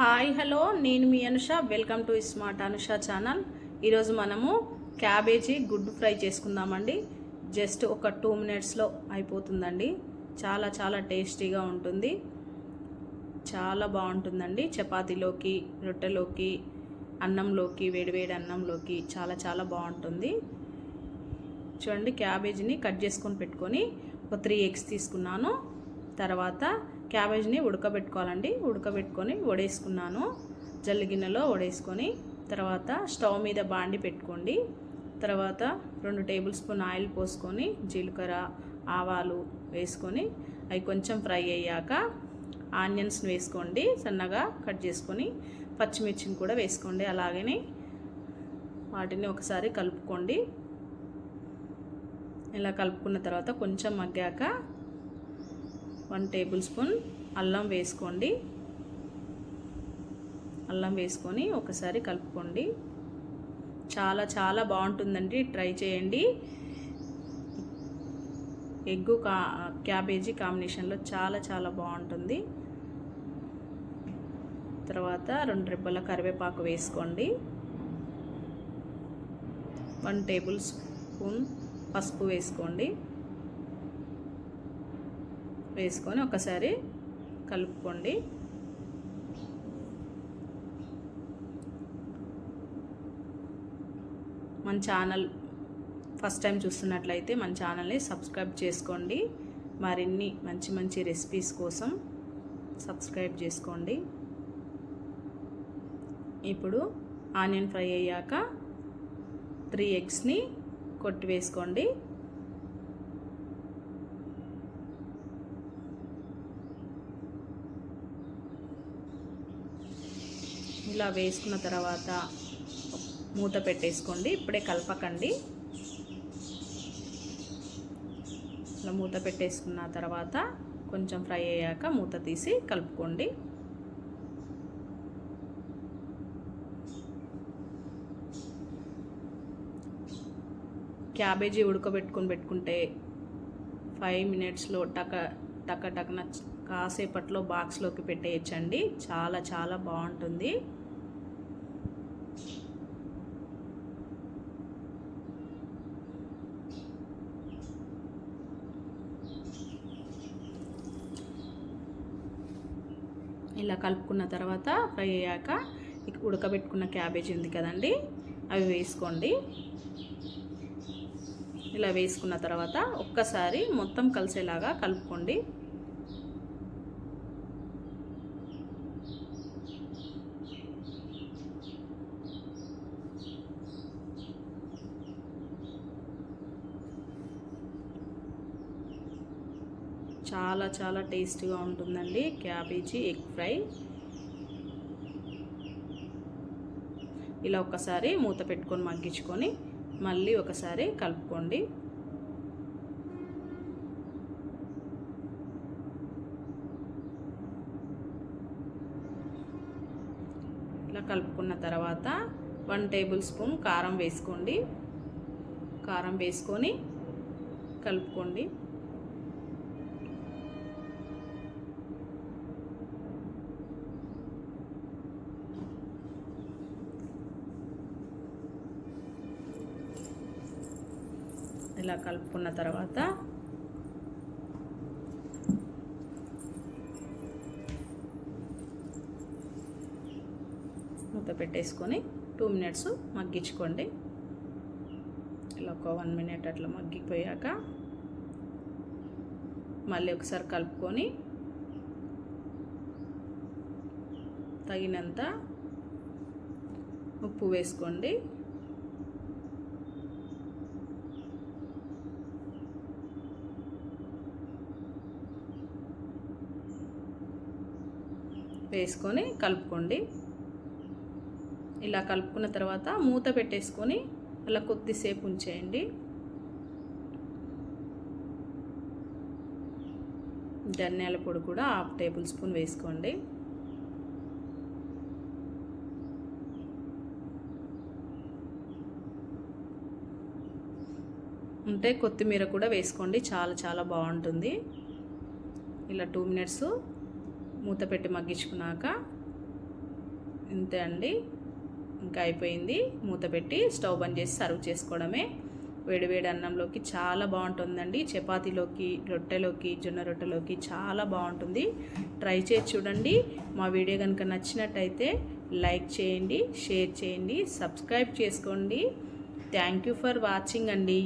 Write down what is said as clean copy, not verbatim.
Hi hello నేను మీ Anusha welcome to smart Anusha channel. ఈరోజు మనము క్యాబేజీ గుడ్డు ఫ్రై చేసుకుందామండి. జస్ట్ ఒక 2 మినిట్స్లో అయిపోతుందండి. చాలా చాలా టేస్టీగా ఉంటుంది, చాలా బాగుంటుందండి. చపాతీలోకి, రొట్టెలోకి, అన్నంలోకి, వేడివేడి అన్నంలోకి చాలా చాలా బాగుంటుంది. చూడండి, క్యాబేజీని కట్ చేసుకొని పెట్టుకొని ఒక 3 ఎగ్స్ తీసుకున్నాను. తర్వాత క్యాబేజ్ని ఉడకబెట్టుకోవాలండి. ఉడకబెట్టుకొని వడేసుకున్నాను. జల్లి గిన్నెలో వడేసుకొని తర్వాత స్టవ్ మీద బాండి పెట్టుకోండి. తర్వాత 2 టేబుల్ స్పూన్ ఆయిల్ పోసుకొని జీలకర్ర, ఆవాలు వేసుకొని అవి కొంచెం ఫ్రై అయ్యాక ఆనియన్స్ని వేసుకోండి. సన్నగా కట్ చేసుకొని పచ్చిమిర్చిని కూడా వేసుకోండి. అలాగనే వాటిని ఒకసారి కలుపుకోండి. ఇలా కలుపుకున్న తర్వాత కొంచెం మగ్గాక 1 టేబుల్ స్పూన్ అల్లం వేసుకోండి. అల్లం వేసుకొని ఒకసారి కలుపుకోండి. చాలా చాలా బాగుంటుందండి, ట్రై చేయండి. ఎగ్గు క్యాబేజీ కాంబినేషన్లో చాలా చాలా బాగుంటుంది. తర్వాత 2 రెబ్బల కరివేపాకు వేసుకోండి. 1 టేబుల్ స్పూన్ పసుపు వేసుకోండి. వేసుకొని ఒకసారి కలుపుకోండి. మన ఛానల్ ఫస్ట్ టైం చూస్తున్నట్లయితే మన ఛానల్ని సబ్స్క్రైబ్ చేసుకోండి. మరిన్ని మంచి మంచి రెసిపీస్ కోసం సబ్స్క్రైబ్ చేసుకోండి. ఇప్పుడు ఆనియన్ ఫ్రై అయ్యాక 3 ఎగ్స్ని కొట్టి వేసుకోండి. ఇలా వేసుకున్న తర్వాత మూత పెట్టేసుకోండి. ఇప్పుడే కలపకండి. ఇలా మూత పెట్టేసుకున్న తర్వాత కొంచెం ఫ్రై అయ్యాక మూత తీసి కలుపుకోండి. క్యాబేజీ పెట్టుకుంటే 5 మినిట్స్లో టకన కాసేపట్లో బాక్స్లోకి పెట్టేయచ్చండి. చాలా చాలా బాగుంటుంది. ఇలా కలుపుకున్న తర్వాత ఫ్రై అయ్యాక ఉడకబెట్టుకున్న క్యాబేజీ ఉంది కదండి, అవి వేసుకోండి. ఇలా వేసుకున్న తర్వాత ఒక్కసారి మొత్తం కలిసేలాగా కలుపుకోండి. చాలా చాలా టేస్టీగా ఉంటుందండి క్యాబేజీ ఎగ్ ఫ్రై. ఇలా ఒకసారి మూత పెట్టుకొని మగ్గించుకొని మళ్ళీ ఒకసారి కలుపుకోండి. ఇలా కలుపుకున్న తర్వాత 1 టేబుల్ స్పూన్ కారం వేసుకోండి. కారం వేసుకొని కలుపుకోండి. ఇలా కలుపుకున్న తర్వాత మూత పెట్టేసుకొని 2 మినిట్స్ మగ్గించుకోండి. ఇలా ఒక 1 మినిట్ అట్లా మగ్గిపోయాక మళ్ళీ ఒకసారి కలుపుకొని తగినంత ఉప్పు వేసుకోండి. వేసుకొని కలుపుకోండి. ఇలా కలుపుకున్న తర్వాత మూత పెట్టేసుకొని అలా కొద్దిసేపు ఉంచేయండి. ధనియాల పొడి కూడా 1/2 టేబుల్ స్పూన్ వేసుకోండి. ఉంటే కొత్తిమీర కూడా వేసుకోండి, చాలా చాలా బాగుంటుంది. ఇలా 2 మినిట్స్ మూత పెట్టి మగ్గించుకున్నాక ఇంతే అండి, ఇంకా అయిపోయింది. మూత పెట్టి స్టవ్ బంద్ చేసి సర్వ్ చేసుకోవడమే. వేడివేడి అన్నంలోకి చాలా బాగుంటుందండి. చపాతీలోకి, రొట్టెలోకి, జొన్న రొట్టెలోకి చాలా బాగుంటుంది. ట్రై చేసి చూడండి. మా వీడియో కనుక నచ్చినట్టయితే లైక్ చేయండి, షేర్ చేయండి, సబ్స్క్రైబ్ చేసుకోండి. థ్యాంక్ యూ ఫర్ వాచింగ్ అండి.